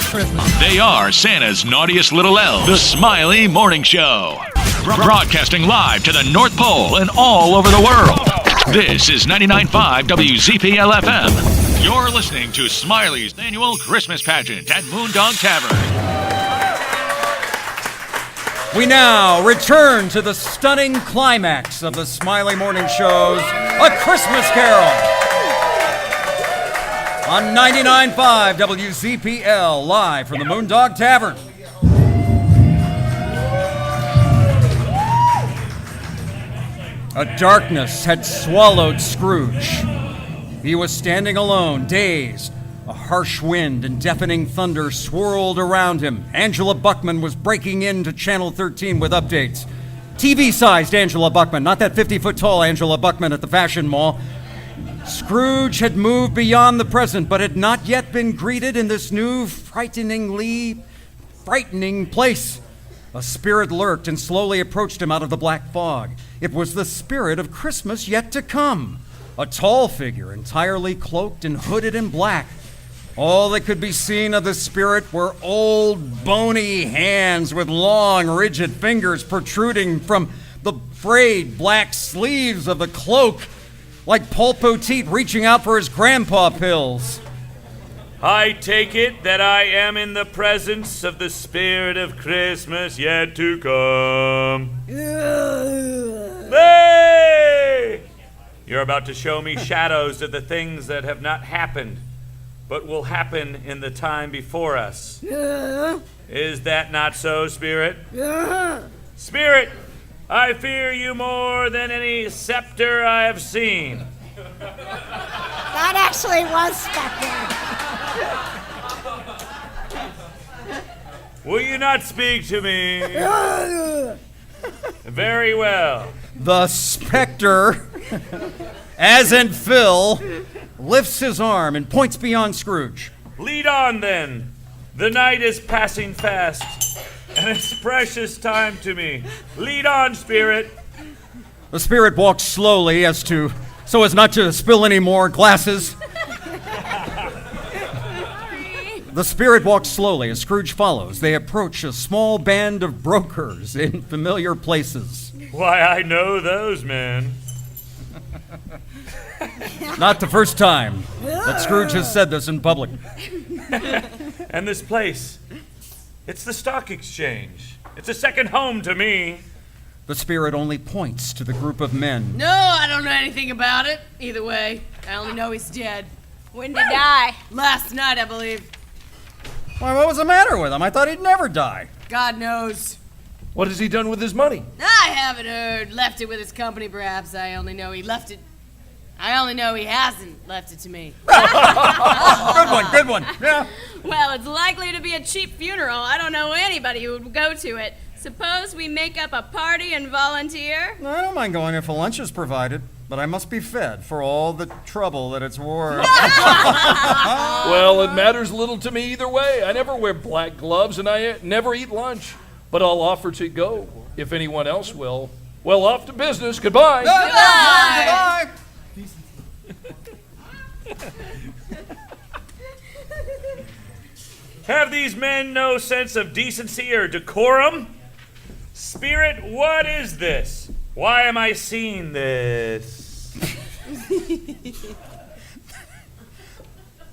Christmas. They are Santa's naughtiest little elves, the Smiley Morning Show. Broadcasting live to the North Pole and all over the world. This is 99.5 WZPL-FM. You're listening to Smiley's annual Christmas pageant at Moondog Tavern. We now return to the stunning climax of the Smiley Morning Show's A Christmas Carol. On 99.5 WZPL, live from the Moondog Tavern. A darkness had swallowed Scrooge. He was standing alone, dazed. A harsh wind and deafening thunder swirled around him. Angela Buckman was breaking into Channel 13 with updates. TV-sized Angela Buckman, not that 50-foot-tall Angela Buckman at the Fashion Mall. Scrooge had moved beyond the present, but had not yet been greeted in this new, frightening place. A spirit lurked and slowly approached him out of the black fog. It was the spirit of Christmas yet to come. A tall figure, entirely cloaked and hooded in black. All that could be seen of the spirit were old, bony hands with long, rigid fingers protruding from the frayed black sleeves of the cloak, like Paul Poteet reaching out for his grandpa pills. I take it that I am in the presence of the spirit of Christmas yet to come. Hey! You're about to show me shadows of the things that have not happened, but will happen in the time before us. Is that not so, Spirit? Spirit, I fear you more than any scepter I have seen. That actually was spectacular. Will you not speak to me? Very well. The specter, as in Phil, lifts his arm and points beyond Scrooge. Lead on, then. The night is passing fast, and it's precious time to me. Lead on, Spirit. The spirit walks slowly so as not to spill any more glasses. The spirit walks slowly as Scrooge follows. They approach a small band of brokers in familiar places. Why, I know those men. Not the first time that Scrooge has said this in public. And this place, it's the stock exchange. It's a second home to me. The spirit only points to the group of men. No, I don't know anything about it. Either way, I only know he's dead. When did he die? Last night, I believe. Why, what was the matter with him? I thought he'd never die. God knows. What has he done with his money? I haven't heard. Left it with his company, perhaps. I only know he left it. I only know he hasn't left it to me. Good one. Yeah. Well, it's likely to be a cheap funeral. I don't know anybody who would go to it. Suppose we make up a party and volunteer? I don't mind going if a lunch is provided, but I must be fed for all the trouble that it's worth. Well, it matters little to me either way. I never wear black gloves and I never eat lunch. But I'll offer to go if anyone else will. Well, off to business. Goodbye. Goodbye. Have these men no sense of decency or decorum? Spirit, what is this? Why am I seeing this?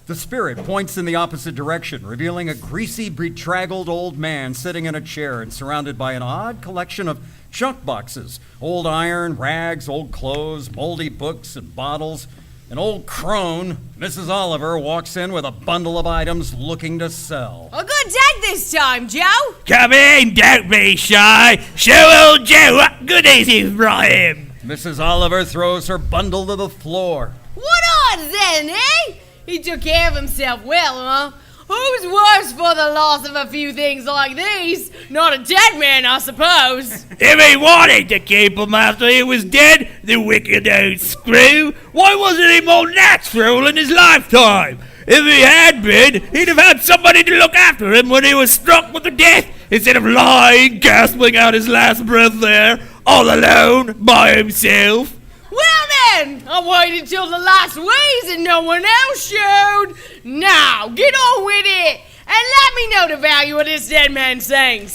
The spirit points in the opposite direction, revealing a greasy, bedraggled old man sitting in a chair and surrounded by an odd collection of junk boxes. Old iron, rags, old clothes, moldy books and bottles. An old crone, Mrs. Oliver, walks in with a bundle of items looking to sell. A good day this time, Joe. Come in, don't be shy. Show old Joe what goodies he's brought him. Mrs. Oliver throws her bundle to the floor. What odds then, eh? He took care of himself well, huh? Who's worse for the loss of a few things like these? Not a dead man, I suppose. If he wanted to keep him after he was dead, the wicked old screw, why wasn't he more natural in his lifetime? If he had been, he'd have had somebody to look after him when he was struck with the death, instead of lying, gasping out his last breath there, all alone, by himself. Well then, I waited till the last wheeze and no one else showed. Now, get on with it. let me know the value of this dead man's things.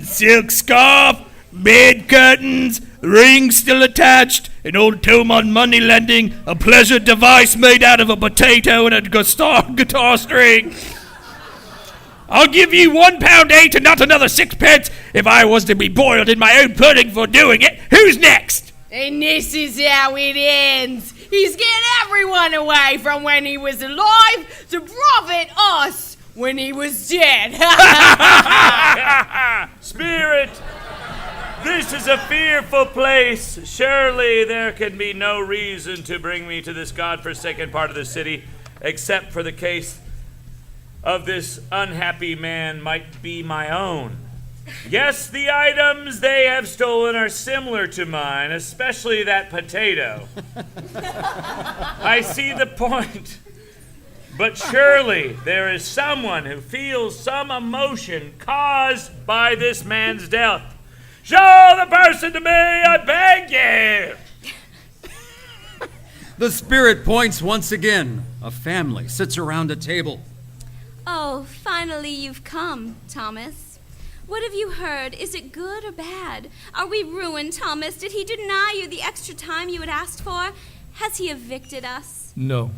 Silk scarf, bed curtains, ring still attached, an old tome on money lending, a pleasure device made out of a potato and a guitar string. I'll give you £1.8 and not another sixpence if I was to be boiled in my own pudding for doing it. Who's next? And this is how it ends. He's getting everyone away from when he was alive to profit us when he was dead. Spirit, this is a fearful place. Surely there can be no reason to bring me to this godforsaken part of the city, except for the case of this unhappy man might be my own. Yes, the items they have stolen are similar to mine, especially that potato. I see the point. But surely there is someone who feels some emotion caused by this man's death. Show the person to me, I beg you! The spirit points once again. A family sits around a table. Oh, finally you've come, Thomas. What have you heard? Is it good or bad? Are we ruined, Thomas? Did he deny you the extra time you had asked for? Has he evicted us? No.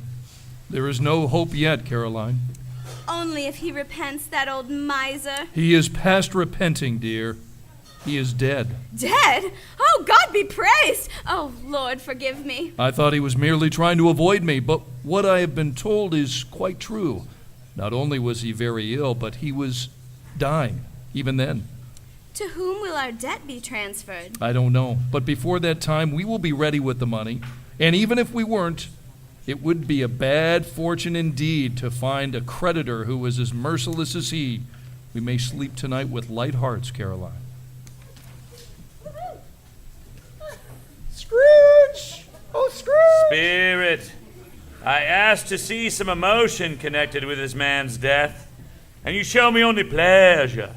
There is no hope yet, Caroline. Only if he repents, that old miser. He is past repenting, dear. He is dead. Dead? Oh, God be praised! Oh, Lord, forgive me. I thought he was merely trying to avoid me, but what I have been told is quite true. Not only was he very ill, but he was dying, even then. To whom will our debt be transferred? I don't know, but before that time, we will be ready with the money. And even if we weren't, it would be a bad fortune indeed to find a creditor who was as merciless as he. We may sleep tonight with light hearts, Caroline. Scrooge! Oh, Scrooge! Spirit, I asked to see some emotion connected with this man's death, and you show me only pleasure.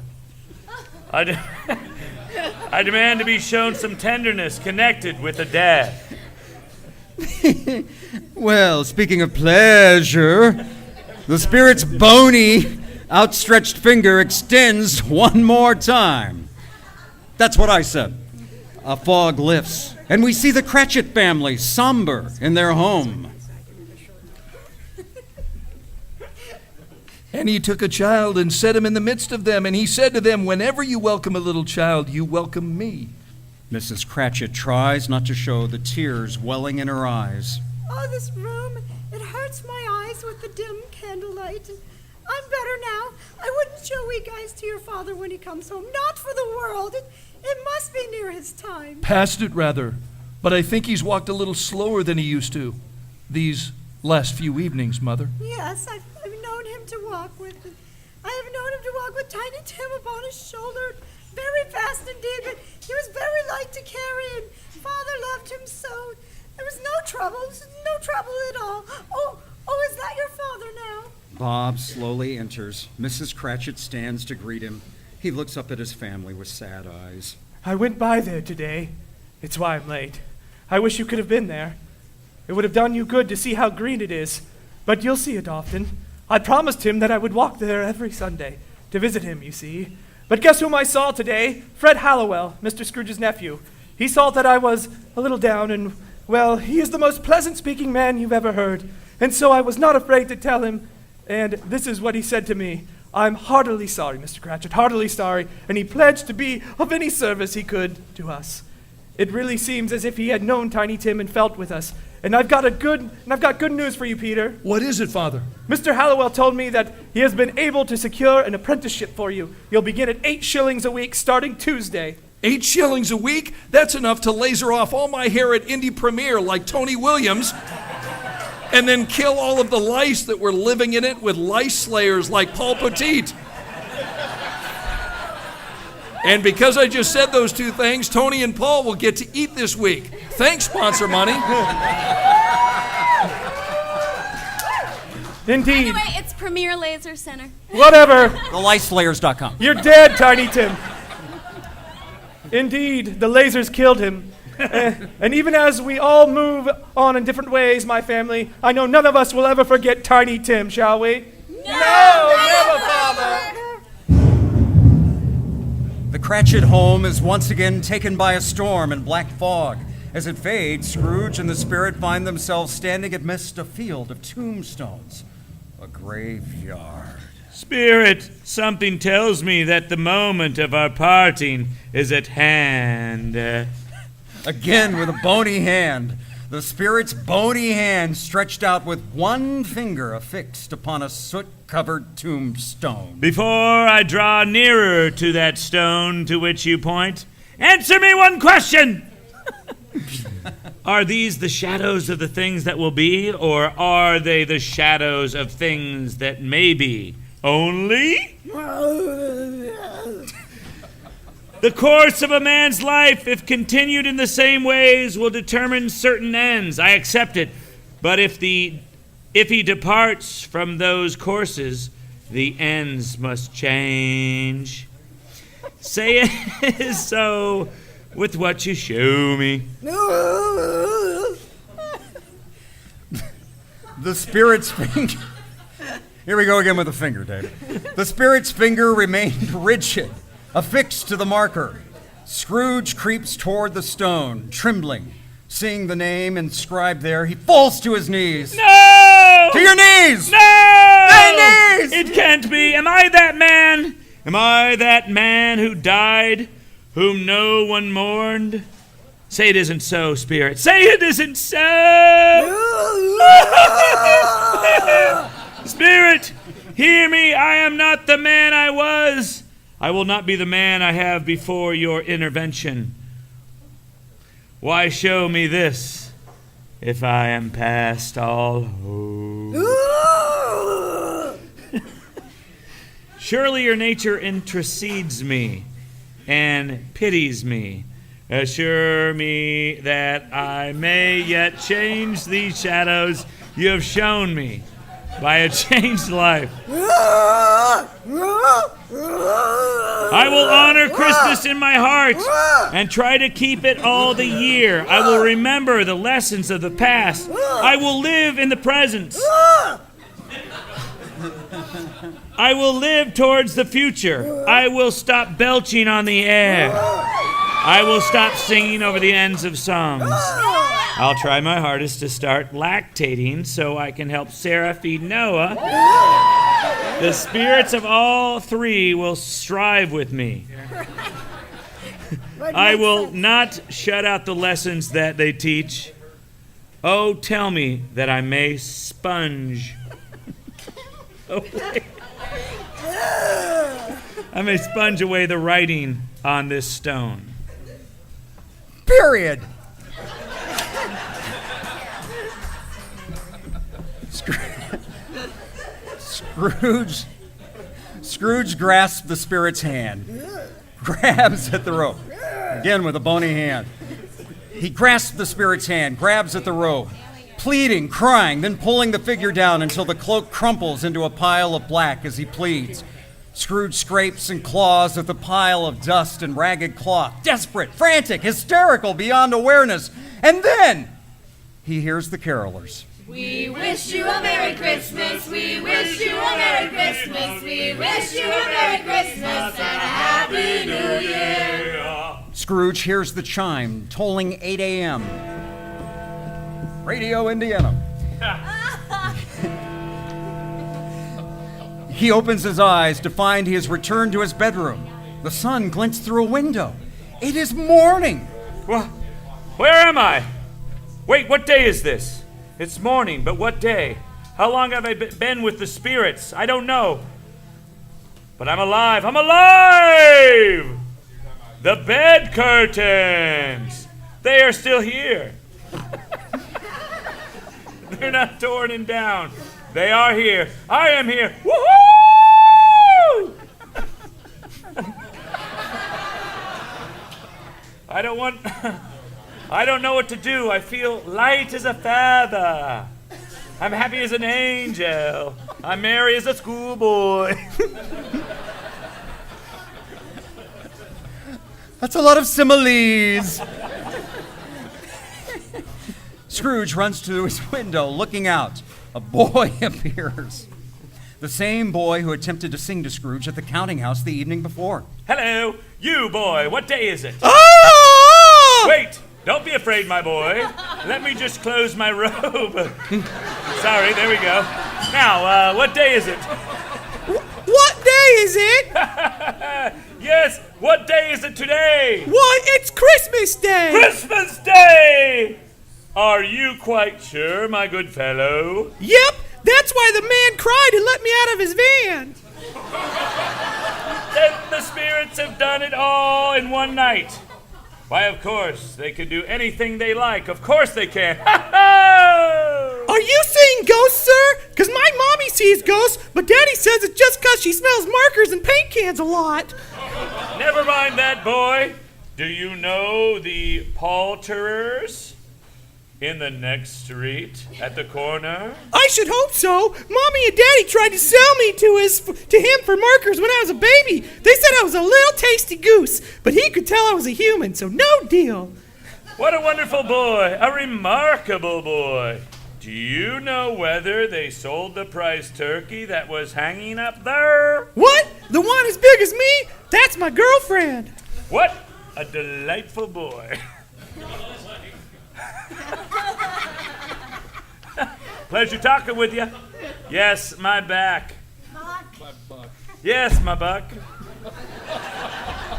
I demand to be shown some tenderness connected with the death. Well, speaking of pleasure, the spirit's bony, outstretched finger extends one more time. That's what I said. A fog lifts, and we see the Cratchit family somber in their home. And he took a child and set him in the midst of them, and he said to them, whenever you welcome a little child, you welcome me. Mrs. Cratchit tries not to show the tears welling in her eyes. Oh, this room, it hurts my eyes with the dim candlelight. I'm better now. I wouldn't show you guys to your father when he comes home. Not for the world. It must be near his time. Past it, rather. But I think he's walked a little slower than he used to these last few evenings, Mother. Yes, I've known him to walk with. I have known him to walk with Tiny Tim upon his shoulder. Very fast indeed, but he was very light to carry, and Father loved him so. There was no trouble at all. Oh, is that your father now? Bob slowly enters. Mrs. Cratchit stands to greet him. He looks up at his family with sad eyes. I went by there today. It's why I'm late. I wish you could have been there. It would have done you good to see how green it is. But you'll see it often. I promised him that I would walk there every Sunday. To visit him, you see. But guess whom I saw today? Fred Hallowell, Mr. Scrooge's nephew. He saw that I was a little down, and, well, he is the most pleasant-speaking man you've ever heard. And so I was not afraid to tell him, and this is what he said to me. I'm heartily sorry, Mr. Cratchit, heartily sorry, and he pledged to be of any service he could to us. It really seems as if he had known Tiny Tim and felt with us. And I've got good news for you, Peter. What is it, Father? Mr. Hallowell told me that he has been able to secure an apprenticeship for you. You'll begin at 8 shillings a week starting Tuesday. 8 shillings a week? That's enough to laser off all my hair at Indy Premiere like Tony Williams, and then kill all of the lice that were living in it with lice slayers like Paul Petit. And because I just said those two things, Tony and Paul will get to eat this week. Thanks, sponsor money. Indeed. Anyway, it's Premier Laser Center. Whatever. TheLiceslayers.com. You're dead, Tiny Tim. Indeed, the lasers killed him. And even as we all move on in different ways, my family, I know none of us will ever forget Tiny Tim, shall we? No, never, Father. Cratchit home is once again taken by a storm and black fog. As it fades, Scrooge and the spirit find themselves standing amidst a field of tombstones. A graveyard. Spirit, something tells me that the moment of our parting is at hand. Again with a bony hand. The spirit's bony hand stretched out with one finger affixed upon a soot-covered tombstone. Before I draw nearer to that stone to which you point, answer me one question! Are these the shadows of the things that will be, or are they the shadows of things that may be? Only? The course of a man's life, if continued in the same ways, will determine certain ends. I accept it. But if he departs from those courses, the ends must change. Say it is so with what you show me. The spirit's finger... Here we go again with the finger, Dave. The spirit's finger remained rigid, affixed to the marker. Scrooge creeps toward the stone, trembling. Seeing the name inscribed there, he falls to his knees. No! To your knees! No! Their knees! It can't be. Am I that man? Am I that man who died, whom no one mourned? Say it isn't so, Spirit. Say it isn't so! Spirit, hear me. I am not the man I was. I will not be the man I have before your intervention. Why show me this if I am past all hope? Surely your nature intercedes me and pities me. Assure me that I may yet change these shadows you have shown me by a changed life. I will honor Christmas in my heart and try to keep it all the year. I will remember the lessons of the past. I will live in the present. I will live towards the future. I will stop belching on the air. I will stop singing over the ends of songs. I'll try my hardest to start lactating so I can help Sarah feed Noah. The spirits of all three will strive with me. I will not shut out the lessons that they teach. Oh, tell me that I may sponge away. I may sponge away the writing on this stone. Period. Scrooge grasps the spirit's hand, grabs at the rope, again with a bony hand. He grasps the spirit's hand, grabs at the rope, pleading, crying, then pulling the figure down until the cloak crumples into a pile of black as he pleads. Scrooge scrapes and claws at the pile of dust and ragged cloth, desperate, frantic, hysterical beyond awareness. And then he hears the carolers. We wish you a Merry Christmas. We wish you a Merry Christmas. We wish you a Merry Christmas and a Happy New Year. Scrooge hears the chime tolling 8 a.m. Radio Indiana. He opens his eyes to find he has returned to his bedroom. The sun glints through a window. It is morning. Well, where am I? Wait, what day is this? It's morning, but what day? How long have I been with the spirits? I don't know. But I'm alive. I'm alive! The bed curtains! They are still here. They're not torn down. They are here. I am here. Woohoo! I don't know what to do. I feel light as a feather. I'm happy as an angel. I'm merry as a schoolboy. That's a lot of similes. Scrooge runs to his window, looking out. A boy appears. the same boy who attempted to sing to Scrooge at the counting house the evening before. Hello, you boy, what day is it? Oh! Wait, don't be afraid, my boy. Let me just close my robe. Sorry, there we go. Now, what day is it? What day is it? Yes, what day is it today? Why, it's Christmas Day! Christmas Day! Are you quite sure, my good fellow? Yep, that's why the man cried and let me out of his van. Then the spirits have done it all in one night. Why, of course, they can do anything they like. Of course they can. Are you seeing ghosts, sir? Because my mommy sees ghosts, but Daddy says it's just because she smells markers and paint cans a lot. Never mind that, boy. Do you know the poulterers in the next street at the corner? I should hope so. Mommy and Daddy tried to sell me to him for markers when I was a baby. They said I was a little tasty goose, but he could tell I was a human, so no deal. What a wonderful boy, a remarkable boy. Do you know whether they sold the prize turkey that was hanging up there? What? The one as big as me? That's my girlfriend. What a delightful boy. Pleasure talking with you. Yes, my back. Yes, my buck.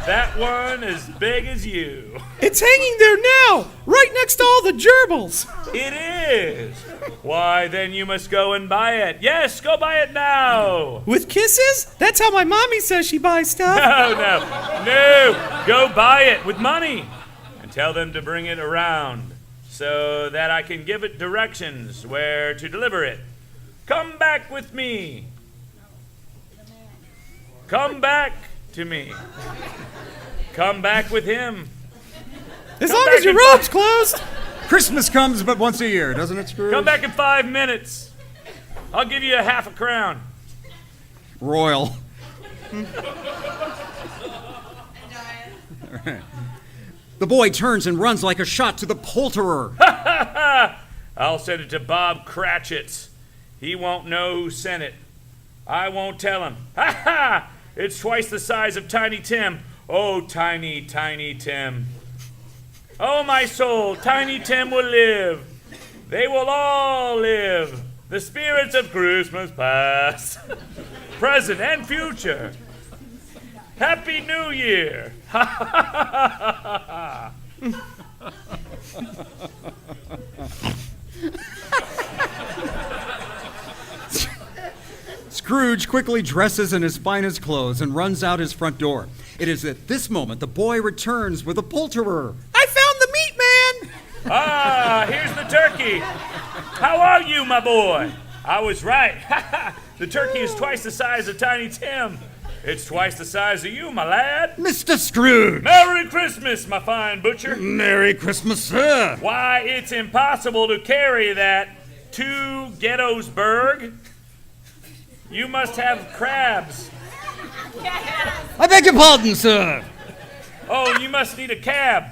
That one as big as you. It's hanging there now, right next to all the gerbils. It is. Why, then you must go and buy it. Yes, go buy it now. With kisses? That's how my mommy says she buys stuff. No. Go buy it with money and tell them to bring it around so that I can give it directions where to deliver it. Come back with me. Come back to me. Come back with him. As long as your robe's closed. Christmas comes but once a year, doesn't it, Scrooge? Come back in 5 minutes. I'll give you a half a crown. Royal. The boy turns and runs like a shot to the poulterer. I'll send it to Bob Cratchit. He won't know who sent it. I won't tell him. Ha ha! It's twice the size of Tiny Tim. Oh, tiny, tiny Tim. Oh, my soul, Tiny Tim will live. They will all live. The spirits of Christmas past, present, and future. Happy New Year. Ha ha ha ha ha. Scrooge quickly dresses in his finest clothes and runs out his front door. It is at this moment the boy returns with a poulterer. I found the meat man! Ah, here's the turkey. How are you, my boy? I was right. The turkey is twice the size of Tiny Tim. It's twice the size of you, my lad. Mr. Scrooge! Merry Christmas, my fine butcher. Merry Christmas, sir! Why, it's impossible to carry that to Gettysburg. You must have crabs. I beg your pardon, sir. Oh, you must need a cab.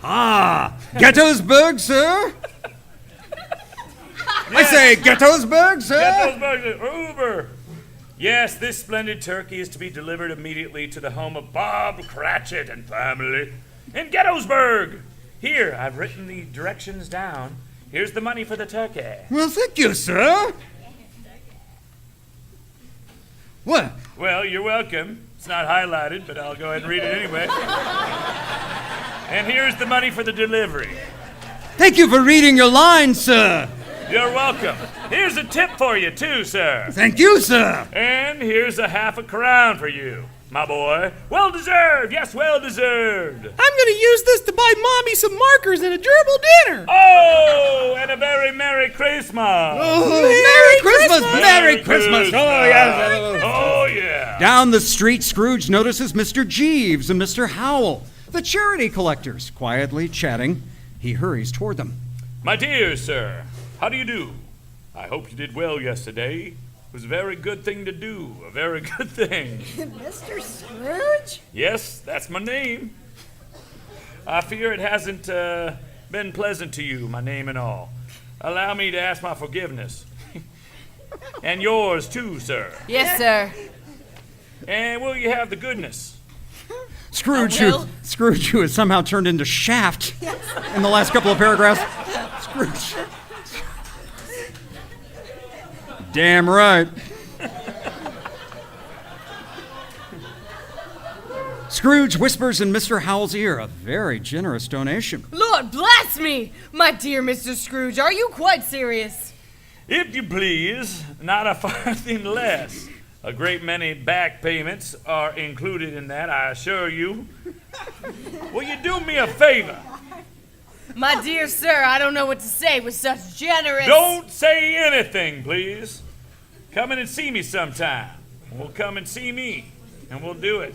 Ah, Gettysburg, sir? Yes. I say Gettysburg, sir? Gettysburg, Uber. Yes, this splendid turkey is to be delivered immediately to the home of Bob Cratchit and family in Gettysburg. Here, I've written the directions down. Here's the money for the turkey. Well, thank you, sir. What? Well, you're welcome. It's not highlighted, but I'll go ahead and read it anyway. And here's the money for the delivery. Thank you for reading your lines, sir. You're welcome. Here's a tip for you, too, sir. Thank you, sir. And here's a half a crown for you, my boy. Well deserved. Yes, well deserved. I'm going to use this to buy Mommy some markers and a gerbil dinner. Oh, and a very Merry Christmas. Oh, Merry Christmas. Merry Christmas. Oh, yes. Oh, yeah. Down the street, Scrooge notices Mr. Jeeves and Mr. Howell, the charity collectors, quietly chatting. He hurries toward them. My dear sir, how do you do? I hope you did well yesterday. It was a very good thing to do. A very good thing. Mr. Scrooge? Yes, that's my name. I fear it hasn't been pleasant to you, my name and all. Allow me to ask my forgiveness. And yours too, sir. Yes, sir. And will you have the goodness? Scrooge, I will. Scrooge, who has somehow turned into Shaft in the last couple of paragraphs. Scrooge. Damn right. Scrooge whispers in Mr. Howell's ear a very generous donation. Lord bless me! My dear Mr. Scrooge, are you quite serious? If you please, not a farthing less. A great many back payments are included in that, I assure you. Will you do me a favor? My dear sir, I don't know what to say with such generous... Don't say anything, please. Come in and see me sometime. We'll come and see me, and we'll do it.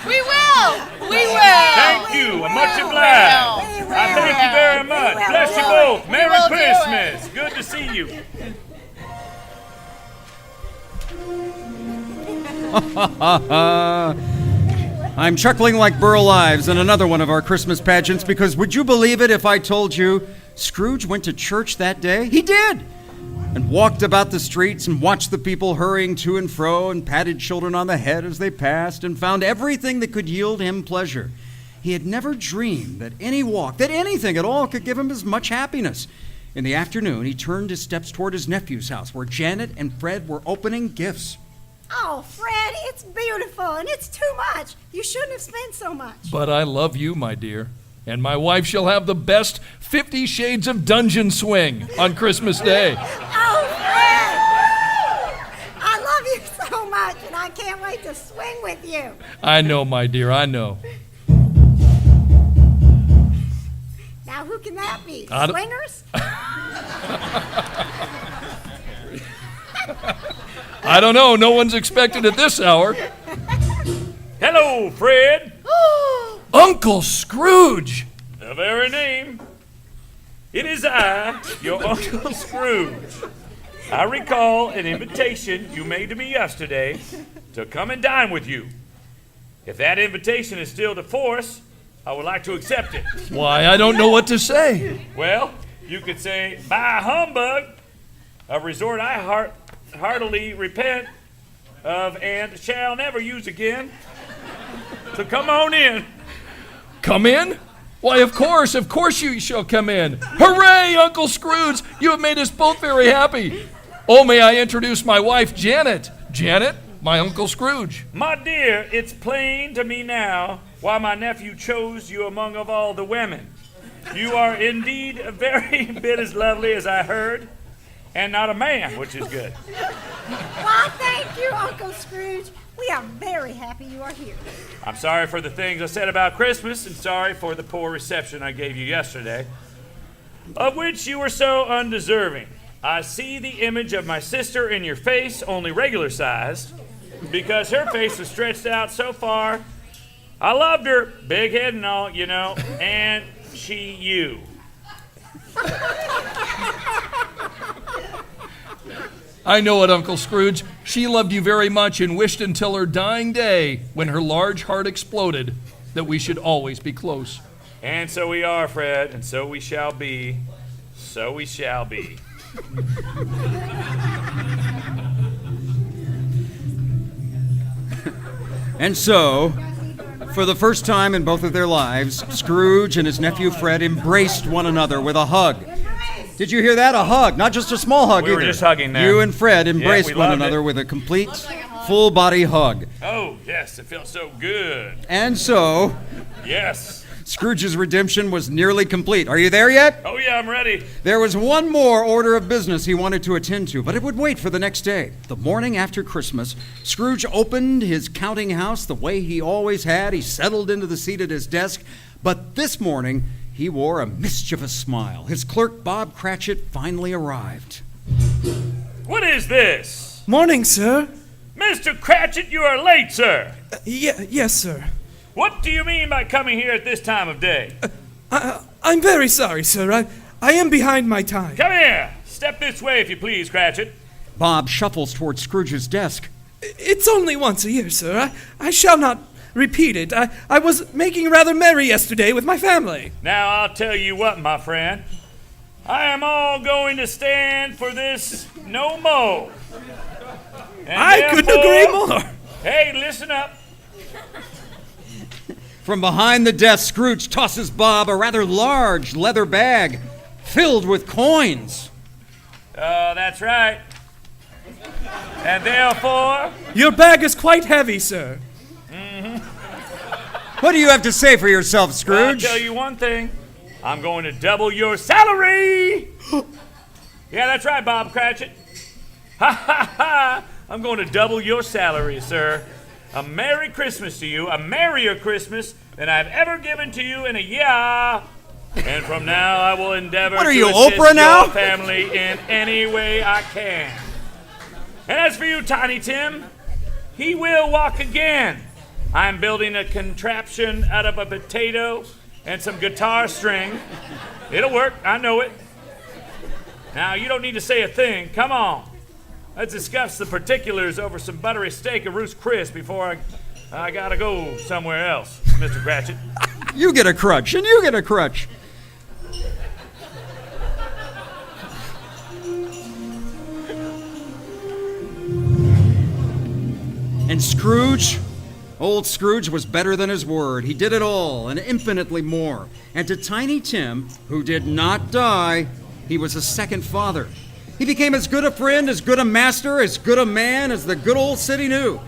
We will! We will! Thank you. I'm much obliged. I thank you very much. Bless you both. Merry will do Christmas. Good to see you. I'm chuckling like Burl Ives in another one of our Christmas pageants because would you believe it if I told you Scrooge went to church that day? He did! And walked about the streets and watched the people hurrying to and fro and patted children on the head as they passed and found everything that could yield him pleasure. He had never dreamed that any walk, that anything at all could give him as much happiness. In the afternoon, he turned his steps toward his nephew's house where Janet and Fred were opening gifts. Oh, Fred, it's beautiful, and it's too much. You shouldn't have spent so much. But I love you, my dear. And my wife shall have the best 50 Shades of Dungeon swing on Christmas Day. Oh, Fred! I love you so much, and I can't wait to swing with you. I know, my dear, I know. Now, who can that be? I don't- Swingers? I don't know. No one's expected at this hour. Hello, Fred. Uncle Scrooge! The very name. It is I, your Uncle Scrooge. I recall an invitation you made to me yesterday to come and dine with you. If that invitation is still to force, I would like to accept it. Why, I don't know what to say. Well, you could say, by humbug, a resort I heartily repent of and shall never use again. So come on in. Come in? Why, of course you shall come in. Hooray, Uncle Scrooge! You have made us both very happy. Oh, may I introduce my wife, Janet. Janet, my Uncle Scrooge. My dear, it's plain to me now why my nephew chose you among of all the women. You are indeed a very bit as lovely as I heard, and not a man, which is good. Why, thank you, Uncle Scrooge. We are very happy you are here. I'm sorry for the things I said about Christmas, and sorry for the poor reception I gave you yesterday, of which you were so undeserving. I see the image of my sister in your face, only regular sized, because her face was stretched out so far. I loved her, big head and all, you know, and she you. I know it, Uncle Scrooge. She loved you very much and wished until her dying day, when her large heart exploded, that we should always be close. And so we are, Fred, and so we shall be. So we shall be. And so, for the first time in both of their lives, Scrooge and his nephew Fred embraced one another with a hug. Did you hear that? A hug, not just a small hug We either. were just hugging there. You and Fred embraced we one loved another it. with a complete, full-body hug. Oh, yes, it felt so good. And so, Yes. Scrooge's redemption was nearly complete. Are you there yet? Oh, yeah, I'm ready. There was one more order of business he wanted to attend to, but it would wait for the next day. The morning after Christmas, Scrooge opened his counting house the way he always had. He settled into the seat at his desk, but this morning he wore a mischievous smile. His clerk, Bob Cratchit, finally arrived. What is this? Morning, sir. Mr. Cratchit, you are late, sir. Yes, sir. What do you mean by coming here at this time of day? I'm very sorry, sir. I am behind my time. Come here. Step this way, if you please, Cratchit. Bob shuffles toward Scrooge's desk. It's only once a year, sir. I shall not repeat it. I was making rather merry yesterday with my family. Now, I'll tell you what, my friend. I am all going to stand for this no mo. And I couldn't agree more. Hey, listen up. From behind the desk, Scrooge tosses Bob a rather large leather bag filled with coins. That's right. And therefore, Your bag is quite heavy, sir. What do you have to say for yourself, Scrooge? I'll tell you one thing. I'm going to double your salary. Yeah, that's right, Bob Cratchit. Ha ha ha! I'm going to double your salary, sir. A Merry Christmas to you, a merrier Christmas than I've ever given to you in a year. And from now, I will endeavor What are to you, assist Oprah now? your family in any way I can. And as for you, Tiny Tim, he will walk again. I'm building a contraption out of a potato and some guitar string. It'll work, I know it. Now, you don't need to say a thing. Come on. Let's discuss the particulars over some buttery steak and Roost Chris before I gotta go somewhere else, Mr. Cratchit. You get a crutch, and you get a crutch. And Scrooge, old Scrooge was better than his word. He did it all and infinitely more. And to Tiny Tim, who did not die, he was a second father. He became as good a friend, as good a master, as good a man as the good old city knew.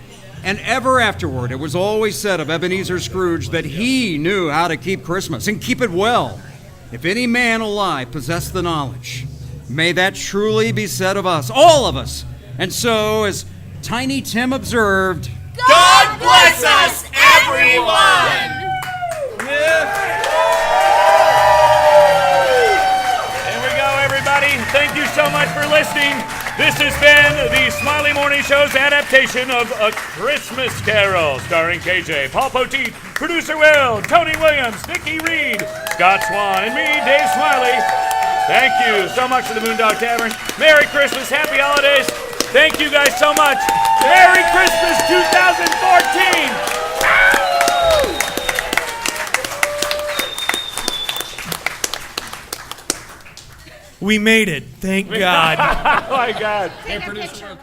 And ever afterward, it was always said of Ebenezer Scrooge that he knew how to keep Christmas and keep it well. If any man alive possessed the knowledge, may that truly be said of us, all of us. And so, as Tiny Tim observed, God bless us, everyone! Thank you so much for listening. This has been the Smiley Morning Show's adaptation of A Christmas Carol, starring KJ, Paul Poteet, producer Will, Tony Williams, Nikki Reed, Scott Swan, and me, Dave Smiley. Thank you so much to the Moondog Tavern. Merry Christmas, Happy Holidays. Thank you guys so much. Merry Christmas 2014. We made it. Thank God. Oh my God. Hey, producer.